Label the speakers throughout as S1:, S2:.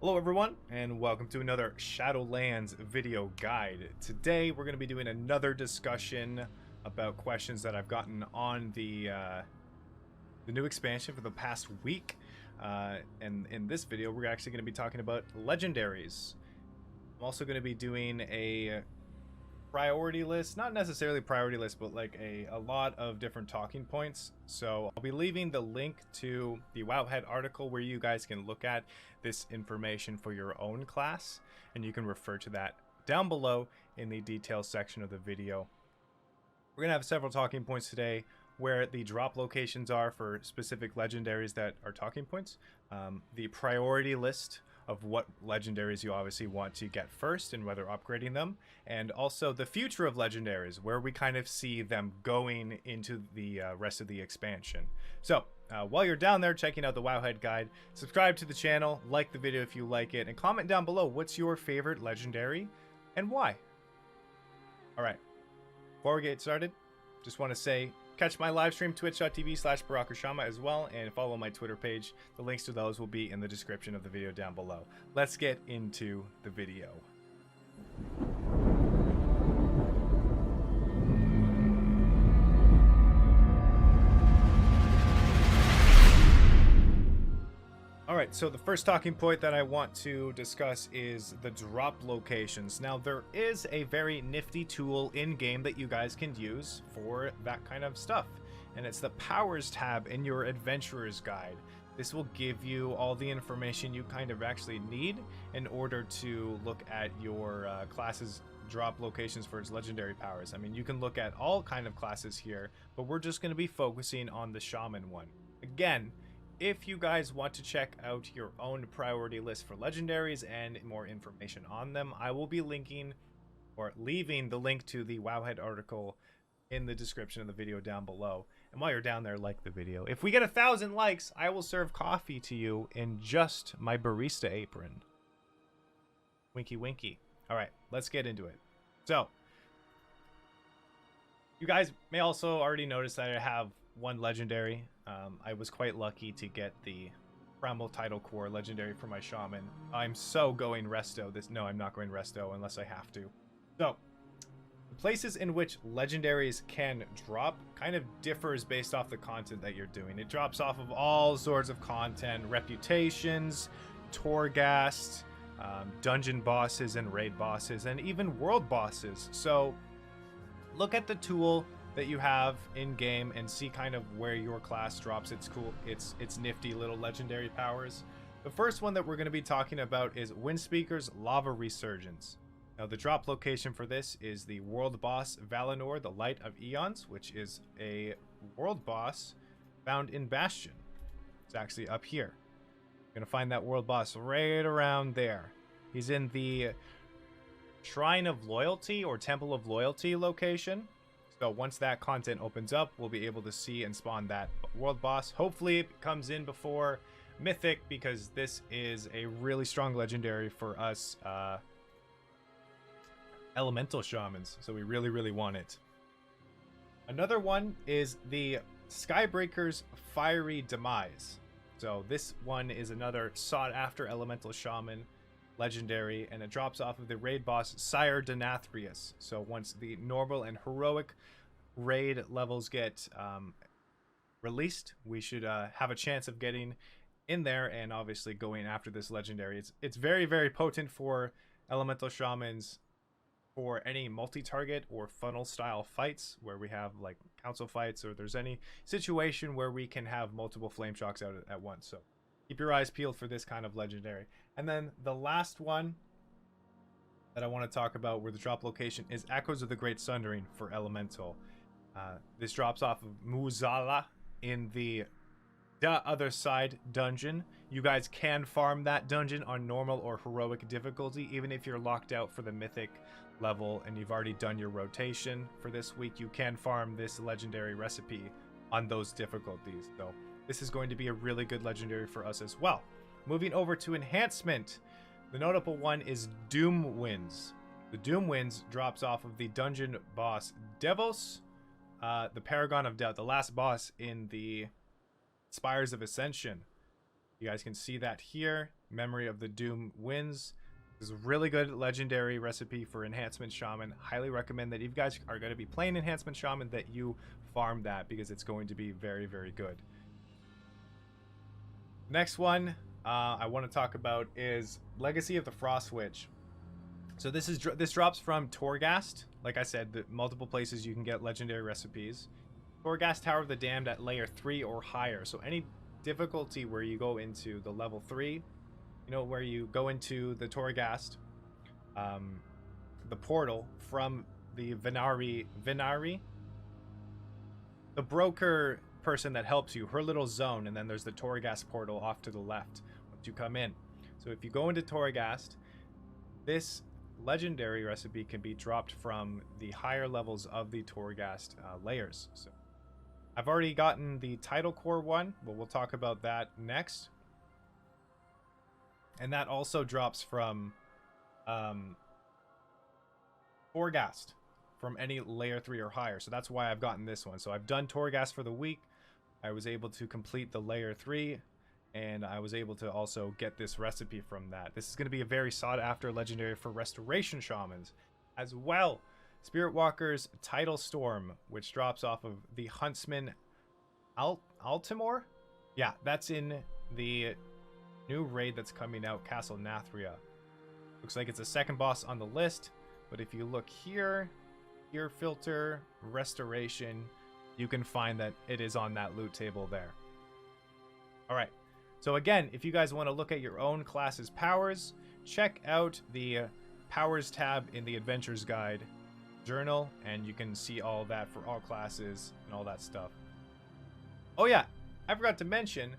S1: Hello everyone, and welcome to another Shadowlands video guide. Today we're going to be doing another discussion about questions that I've gotten on the new expansion for the past week. And in this video, we're actually going to be talking about Legendaries. I'm also going to be doing a priority list, not necessarily priority list, but like a lot of different talking points. So I'll be leaving the link to the Wowhead article where you guys can look at this information for your own class, and you can refer to that down below in the details section of the video. We're gonna have several talking points today where the drop locations are for specific legendaries that are talking points, the priority list of what legendaries you obviously want to get first and whether upgrading them, and also the future of legendaries, where we kind of see them going into the rest of the expansion. So while you're down there checking out the Wowhead guide, subscribe to the channel, like the video if you like it, and comment down below what's your favorite legendary and why. Alright, before we get started, just want to say catch my live stream, twitch.tv/Barokoshama as well, and follow my Twitter page. The links to those will be in the description of the video down below. Let's get into the video. Alright, so the first talking point that I want to discuss is the drop locations. Now, there is a very nifty tool in-game that you guys can use for that kind of stuff, and it's the Powers tab in your Adventurer's Guide. This will give you all the information you kind of actually need in order to look at your class's drop locations for its legendary powers. I mean, you can look at all kind of classes here, but we're just going to be focusing on the Shaman one. Again, if you guys want to check out your own priority list for legendaries and more information on them, I will be linking or leaving the link to the Wowhead article in the description of the video down below. And while you're down there, like the video. If we get 1,000 likes, I will serve coffee to you in just my barista apron. Winky winky. Alright, let's get into it. So, you guys may also already notice that I have one legendary. I was quite lucky to get the Primal Tidal Core legendary for my Shaman. I'm so going resto. No, I'm not going resto unless I have to. So, the places in which legendaries can drop kind of differs based off the content that you're doing. It drops off of all sorts of content, reputations, Torghast, dungeon bosses and raid bosses, and even world bosses. So, look at the tool that you have in game and see kind of where your class drops its nifty little legendary powers. The first one that we're going to be talking about is Windspeaker's Lava Resurgence. Now, the drop location for this is the world boss Valinor, the Light of Eons, which is a world boss found in Bastion. It's actually up here. You're going to find that world boss right around there. He's in the Shrine of Loyalty or Temple of Loyalty location. So once that content opens up, we'll be able to see and spawn that world boss. Hopefully it comes in before mythic, because this is a really strong legendary for us elemental shamans. So we really want it. Another one is the Skybreaker's Fiery Demise. So this one is another sought after elemental shaman legendary, and it drops off of the raid boss Sire Denathrius. So once the normal and heroic raid levels get released, we should have a chance of getting in there and obviously going after this legendary. It's very potent for elemental shamans for any multi-target or funnel style fights where we have like council fights, or there's any situation where we can have multiple flame shocks out at once. So keep your eyes peeled for this kind of legendary. And then the last one that I want to talk about where the drop location is Echoes of the Great Sundering for Elemental. This drops off of Muzala in the Other Side dungeon. You guys can farm that dungeon on normal or heroic difficulty, even if you're locked out for the mythic level and you've already done your rotation for this week. You can farm this legendary recipe on those difficulties. So this is going to be a really good legendary for us as well. Moving over to enhancement, the notable one is Doom Winds. The Doom Winds drops off of the dungeon boss Devos, the Paragon of Doubt, the last boss in the Spires of Ascension. You guys can see that here. Memory of the Doom wins. This is a really good legendary recipe for Enhancement Shaman. Highly recommend that if you guys are going to be playing Enhancement Shaman that you farm that, because it's going to be very, very good. Next one I want to talk about is Legacy of the Frost Witch. So this drops from Torghast. Like I said, the multiple places you can get legendary recipes. Torghast Tower of the Damned at layer 3 or higher. So any difficulty where you go into the level 3, you know, where you go into the Torghast, the portal from the Venari, the broker person that helps you, her little zone, and then there's the Torghast portal off to the left once you come in. So if you go into Torghast, this legendary recipe can be dropped from the higher levels of the Torghast layers. So I've already gotten the title core one, but we'll talk about that next. And that also drops from Torghast, from any layer 3 or higher. So that's why I've gotten this one. So I've done Torghast for the week. I was able to complete the layer 3, and I was able to also get this recipe from that. This is going to be a very sought after legendary for restoration shamans as well. Spirit Walker's Tidal Storm, which drops off of the Huntsman Altimore. Yeah, that's in the new raid that's coming out, Castle Nathria. Looks like it's the second boss on the list, but if you look here, gear filter, restoration, you can find that it is on that loot table there. All right. So again, if you guys want to look at your own class's powers, check out the powers tab in the Adventures Guide journal, and you can see all that for all classes and all that stuff. Oh yeah, I forgot to mention,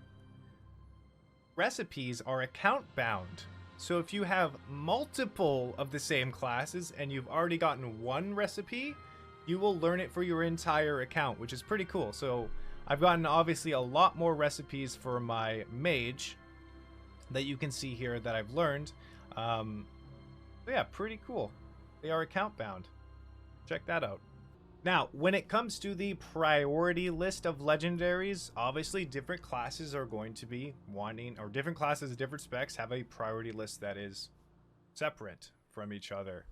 S1: recipes are account bound. So if you have multiple of the same classes and you've already gotten one recipe, you will learn it for your entire account, which is pretty cool. So I've gotten obviously a lot more recipes for my mage that you can see here that I've learned. So yeah, pretty cool. They are account bound. Check that out. Now, when it comes to the priority list of legendaries, obviously different classes are going to be wanting, or different classes, different specs have a priority list that is separate from each other.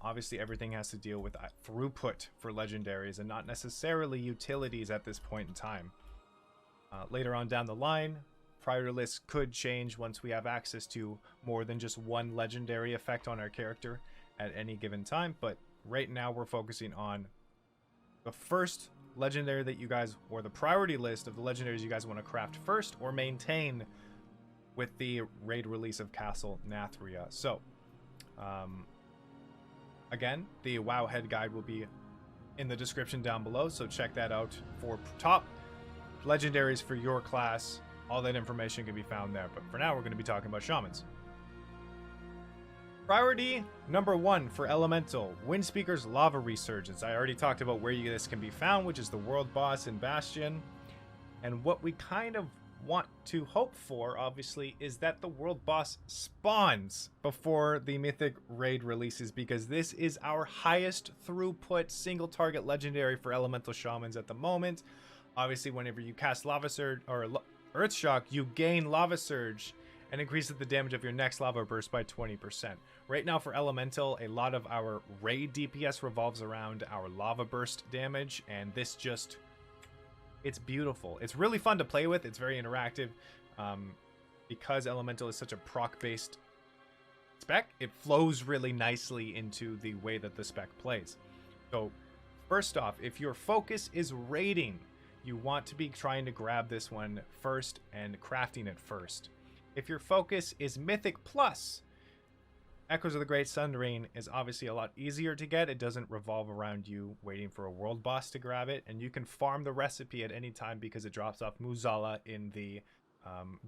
S1: Obviously, everything has to deal with throughput for legendaries and not necessarily utilities at this point in time. Later on down the line, priority lists could change once we have access to more than just one legendary effect on our character at any given time. But right now, we're focusing on the first legendary that you guys, or the priority list of the legendaries you guys want to craft first or maintain with the raid release of Castle Nathria. So, again, the WoW head guide will be in the description down below, so check that out for top legendaries for your class. All that information can be found there, but for now we're going to be talking about shamans. Priority number 1 for Elemental, Windspeaker's Lava Resurgence. I already talked about where this can be found, which is the world boss in Bastion. And what we kind of want to hope for, obviously, is that the world boss spawns before the Mythic raid releases, because this is our highest throughput single target legendary for Elemental Shamans at the moment. Obviously, whenever you cast Lava Surge or Earth Shock, you gain Lava Surge and increases the damage of your next lava burst by 20%. Right now for Elemental, a lot of our raid DPS revolves around our lava burst damage, and this just, it's beautiful. It's really fun to play with. It's very interactive. Because Elemental is such a proc-based spec, it flows really nicely into the way that the spec plays. So first off, if your focus is raiding, you want to be trying to grab this one first and crafting it first. If your focus is Mythic Plus, Echoes of the Great Sundering is obviously a lot easier to get. It doesn't revolve around you waiting for a world boss to grab it, and you can farm the recipe at any time because it drops off Muzala in the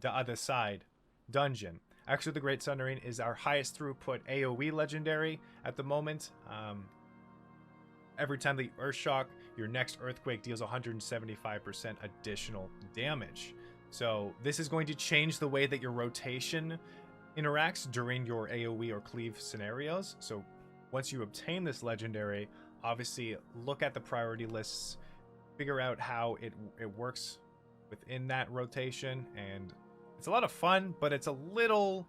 S1: other side dungeon. Echoes of the Great Sundering is our highest throughput AoE legendary at the moment. Every time the Earth Shock, your next Earthquake deals 175% additional damage. So this is going to change the way that your rotation interacts during your AoE or cleave scenarios. So once you obtain this legendary, obviously look at the priority lists, figure out how it works within that rotation, and It's a lot of fun, but it's a little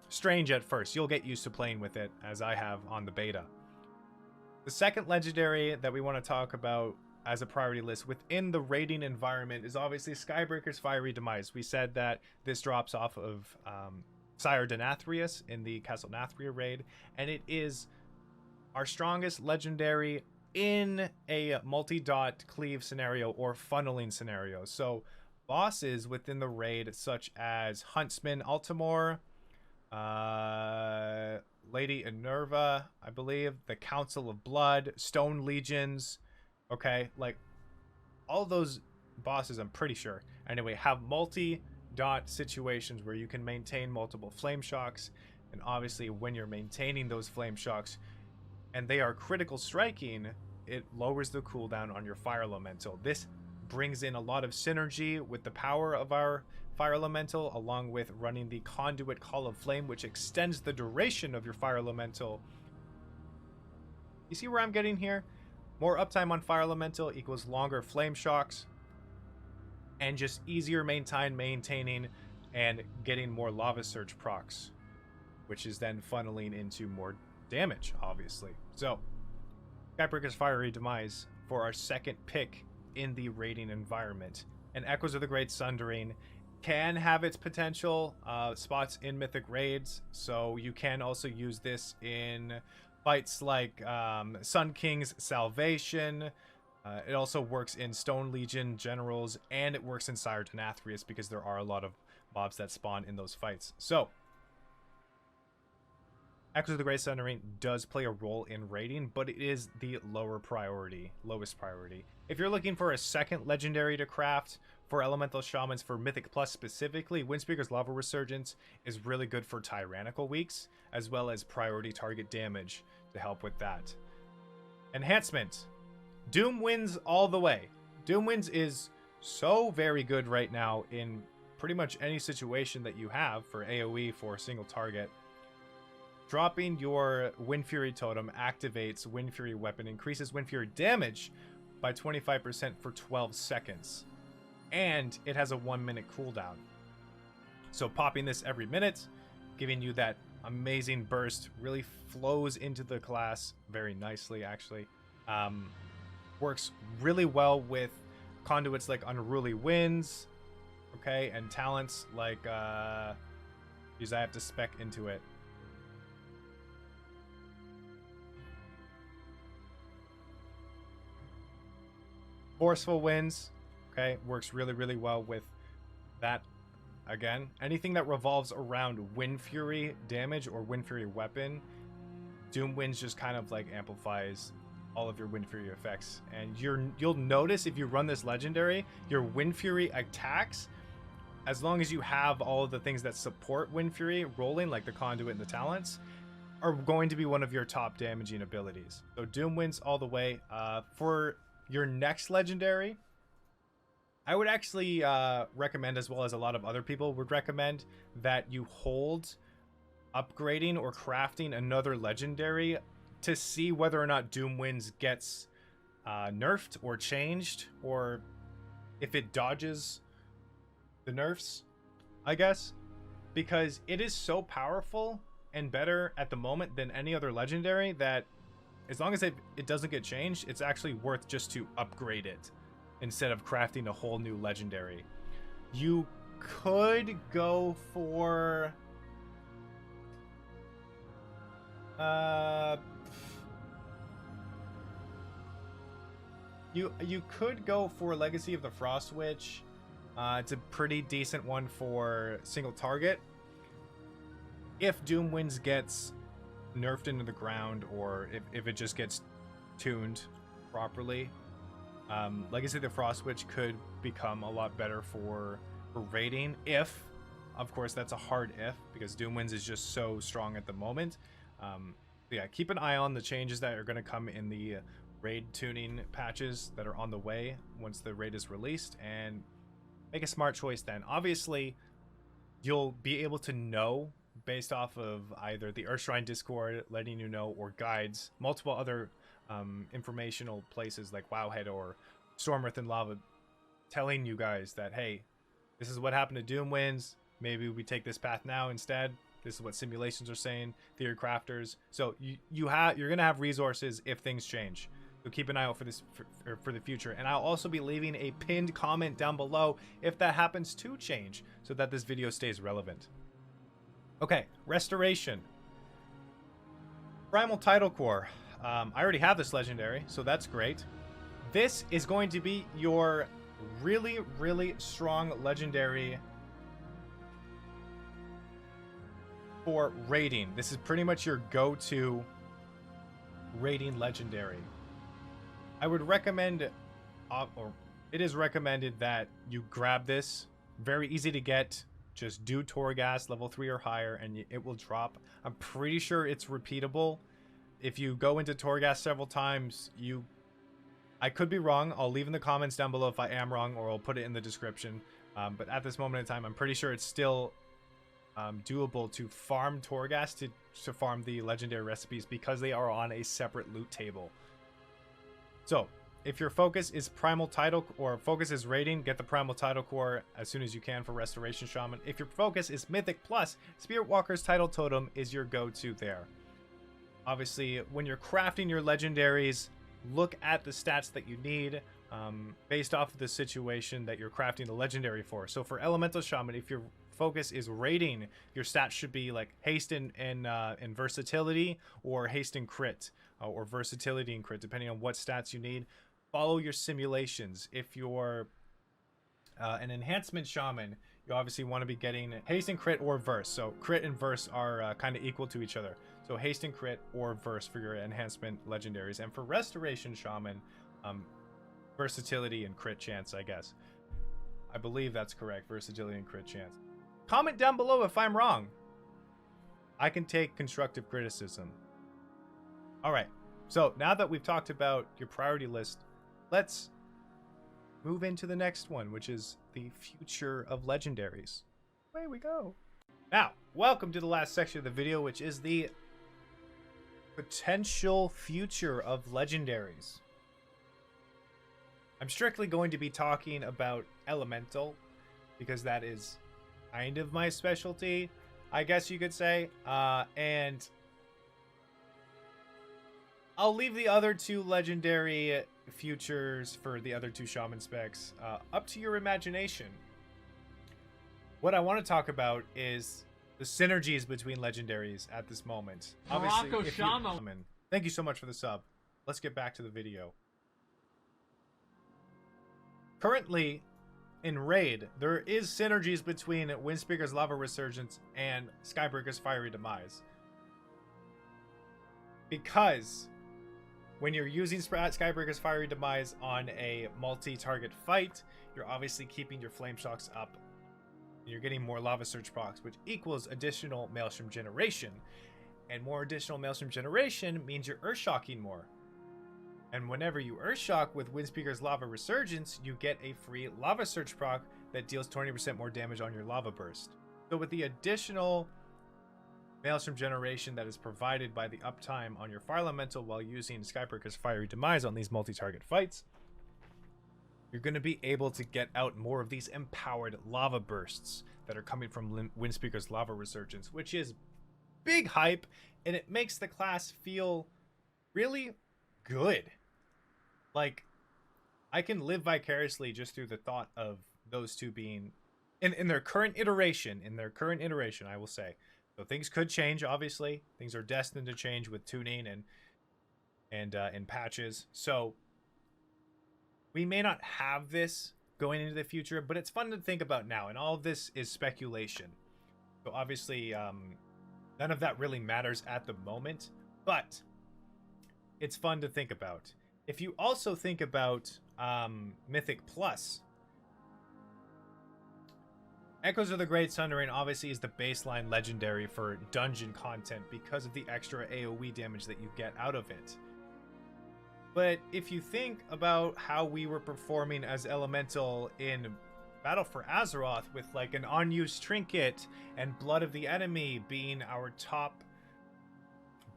S1: strange at first. You'll get used to playing with it, as I have on the beta. The second legendary that we want to talk about as a priority list within the raiding environment is obviously Skybreaker's Fiery Demise. We said that this drops off of Sire Denathrius in the Castle Nathria raid, and it is our strongest legendary in a multi-dot cleave scenario or funneling scenario. So bosses within the raid such as Huntsman Altamore, Lady Enerva, I believe, the Council of Blood, Stone Legions, okay, like all those bosses, I'm pretty sure, anyway, have multi-dot situations where you can maintain multiple flame shocks. And obviously when you're maintaining those flame shocks and they are critical striking, it lowers the cooldown on your fire elemental. This brings in a lot of synergy with the power of our fire elemental, along with running the Conduit Call of Flame, which extends the duration of your fire elemental. You see where I'm getting here? More uptime on fire elemental equals longer flame shocks and just easier maintaining and getting more lava surge procs, which is then funneling into more damage, obviously. So Skybreaker's Fiery Demise for our second pick in the raiding environment. And Echoes of the Great Sundering can have its potential spots in mythic raids, so you can also use this in fights like Sun King's Salvation. It also works in Stone Legion generals, and it works in Sire Denathrius because there are a lot of mobs that spawn in those fights. So Echoes of the Great Sundering does play a role in raiding, but it is the lowest priority. If you're looking for a second legendary to craft for Elemental Shamans for Mythic Plus specifically, Windspeaker's Lava Resurgence is really good for Tyrannical weeks, as well as priority target damage to help with that. Enhancement. Doom Winds all the way. Doom Winds is so very good right now in pretty much any situation that you have for AoE for a single target. Dropping your Wind Fury totem activates Wind Fury weapon, increases Wind Fury damage by 25% for 12 seconds. And it has a 1-minute cooldown. So popping this every minute, giving you that amazing burst, really flows into the class very nicely, actually. Works really well with conduits like Unruly Winds, okay, and talents like, because I have to spec into it. Forceful Winds, okay, works really well with that. Again, anything that revolves around Wind Fury damage or Wind Fury weapon, Doom Winds just kind of like amplifies all of your Wind Fury effects. And you'll notice if you run this legendary, your Wind Fury attacks, as long as you have all of the things that support Wind Fury rolling, like the conduit and the talents, are going to be one of your top damaging abilities. So Doom Winds all the way. For your next legendary, I would actually recommend, as well as a lot of other people would recommend, that you hold upgrading or crafting another legendary to see whether or not Doom Winds gets nerfed or changed, or if it dodges the nerfs, I guess, because it is so powerful and better at the moment than any other legendary that as long as it doesn't get changed, it's actually worth just to upgrade it instead of crafting a whole new legendary. You could go for you could go for Legacy of the Frost Witch. It's a pretty decent one for single target. If Doom Winds gets nerfed into the ground, or if it just gets tuned properly, Legacy of the Frost Witch could become a lot better for raiding, if, of course, that's a hard if, because Doom Winds is just so strong at the moment. Yeah, keep an eye on the changes that are going to come in the raid tuning patches that are on the way once the raid is released, and make a smart choice then. Obviously, you'll be able to know based off of either the Earthshrine Discord letting you know, or guides, multiple other informational places like Wowhead or Storm Earth and Lava telling you guys that, hey, this is what happened to Doom Winds. maybe we take this path now instead. This is what simulations are saying, theory crafters. So you're gonna have resources if things change. So keep an eye out for this for the future. And I'll also be leaving a pinned comment down below if that happens to change, so that this video stays relevant. Okay, restoration. Primal Tidal Core. I already have this legendary, so that's great. This is going to be your really, really strong legendary for raiding. This is pretty much your go-to raiding legendary. I would recommend, or it is recommended that you grab this. Very easy to get. Just do Torghast level 3 or higher and it will drop. I'm pretty sure it's repeatable. If you go into Torghast several times, I could be wrong. I'll leave in the comments down below if I am wrong, or I'll put it in the description. But at this moment in time, I'm pretty sure it's still doable to farm Torghast to farm the legendary recipes, because they are on a separate loot table. So if your focus is Primal Tidal, or focus is raiding, get the Primal Tidal Core as soon as you can for Restoration Shaman. If your focus is Mythic Plus, Spirit Walker's Tidal Totem is your go-to there. Obviously, when you're crafting your legendaries, look at the stats that you need based off of the situation that you're crafting the legendary for. So for Elemental Shaman, if your focus is raiding, your stats should be like haste and versatility, or haste and crit, or versatility and crit, depending on what stats you need. Follow your simulations. If you're an enhancement shaman, you obviously want to be getting haste and crit or verse. So crit and verse are kind of equal to each other. So haste and crit or verse for your enhancement legendaries. And for restoration shaman, versatility and crit chance, I guess. I believe that's correct. Versatility and crit chance. Comment down below if I'm wrong. I can take constructive criticism. All right. So now that we've talked about your priority list, let's move into the next one, which is the future of legendaries. Away we go. Now, welcome to the last section of the video, which is the potential future of legendaries. I'm strictly going to be talking about elemental, because that is kind of my specialty, I guess you could say. And I'll leave the other two legendary futures for the other two shaman specs up to your imagination. What I want to talk about is the synergies between legendaries at this moment.
S2: Barokoshama.
S1: Thank you so much for the sub. Let's get back to the video. Currently, in Raid, there is synergies between Windspeaker's Lava Resurgence and Skybreaker's Fiery Demise. Because when you're using Skybreaker's Fiery Demise on a multi-target fight, you're obviously keeping your Flame Shocks up. You're getting more Lava Surge procs, which equals additional Maelstrom generation. And more additional Maelstrom generation means you're Earth Shocking more. And whenever you Earth Shock with Windspeaker's Lava Resurgence, you get a free Lava Surge proc that deals 20% more damage on your Lava Burst. So with the additional Maelstrom generation that is provided by the uptime on your Fire Elemental while using Skybreaker's Fiery Demise on these multi-target fights, you're going to be able to get out more of these empowered Lava Bursts that are coming from Windspeaker's Lava Resurgence, which is big hype, and it makes the class feel really good. Like, I can live vicariously just through the thought of those two being in their current iteration, I will say. So things could change, obviously. Things are destined to change with tuning and patches. So we may not have this going into the future, but it's fun to think about now, and all of this is speculation. So obviously, none of that really matters at the moment, but it's fun to think about. If you also think about Mythic Plus, Echoes of the Great Sundering obviously is the baseline legendary for dungeon content because of the extra AoE damage that you get out of it. But if you think about how we were performing as Elemental in Battle for Azeroth with like an unused trinket and Blood of the Enemy being our top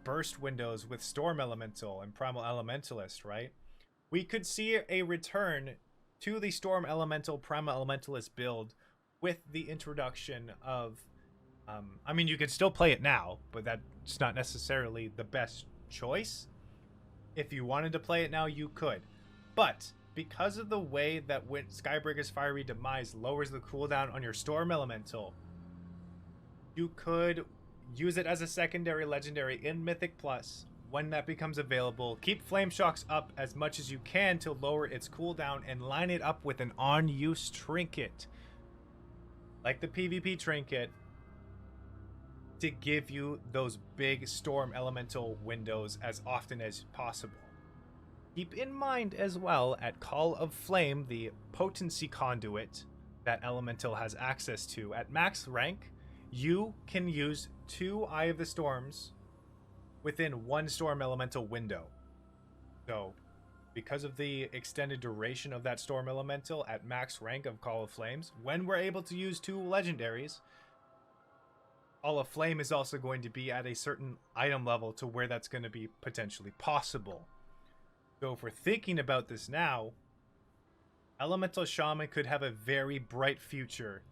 S1: burst windows with Storm Elemental and Primal Elementalist, right? We could see a return to the Storm Elemental Primal Elementalist build with the introduction of, I mean, you can still play it now, but that's not necessarily the best choice. If you wanted to play it now, you could. But because of the way that when Skybreaker's Fiery Demise lowers the cooldown on your Storm Elemental, you could use it as a secondary legendary in Mythic Plus when that becomes available. Keep Flame Shocks up as much as you can to lower its cooldown and line it up with an on-use trinket, like the PvP trinket, to give you those big Storm Elemental windows as often as possible. Keep in mind as well, at Call of Flame, the potency conduit that Elemental has access to, at max rank, you can use 2 Eye of the Storms within 1 Storm Elemental window. So, because of the extended duration of that Storm Elemental at max rank of Call of Flames, when we're able to use 2 legendaries, Call of Flame is also going to be at a certain item level to where that's going to be potentially possible. So if we're thinking about this now, Elemental Shaman could have a very bright future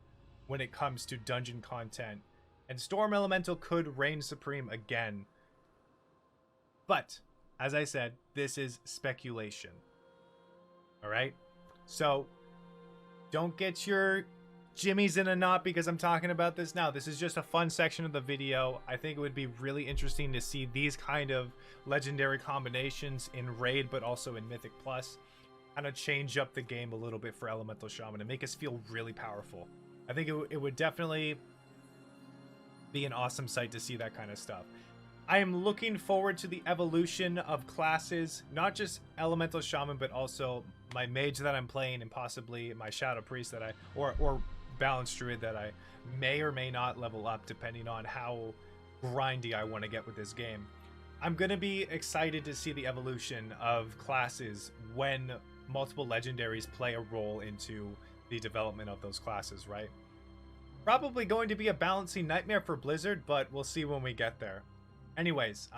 S1: when it comes to dungeon content, and Storm Elemental could reign supreme again. But, as I said, this is speculation. Alright? So, don't get your jimmies in a knot because I'm talking about this now. This is just a fun section of the video. I think it would be really interesting to see these kind of legendary combinations in Raid, but also in Mythic Plus. Kind of change up the game a little bit for Elemental Shaman and make us feel really powerful. I think it would definitely be an awesome sight to see that kind of stuff. I am looking forward to the evolution of classes, not just Elemental Shaman, but also my mage that I'm playing and possibly my Shadow Priest that or Balanced Druid that I may or may not level up depending on how grindy I want to get with this game. I'm going to be excited to see the evolution of classes when multiple legendaries play a role into the development of those classes, right? Probably going to be a balancing nightmare for Blizzard, but we'll see when we get there. Anyways,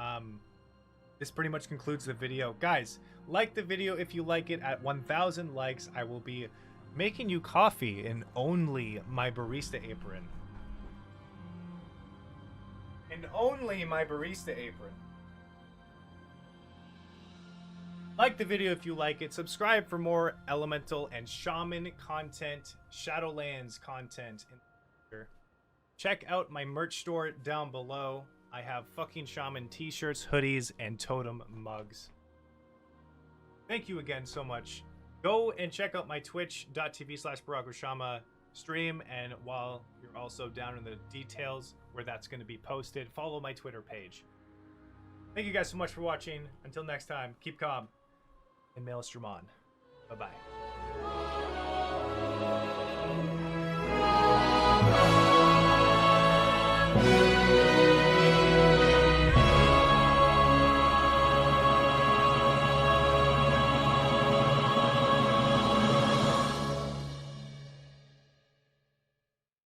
S1: this pretty much concludes the video. Guys, like the video if you like it. At 1,000 likes, I will be making you coffee in only my barista apron. And only my barista apron. Like the video if you like it. Subscribe for more Elemental and Shaman content, Shadowlands content. Check out my merch store down below. I have fucking Shaman t-shirts, hoodies, and totem mugs. Thank you again so much. Go and check out my twitch.tv/Barokoshama stream, and while you're also down in the details where that's going to be posted, follow my Twitter page. Thank you guys so much for watching. Until next time, keep calm and Maelstrom on. Bye-bye.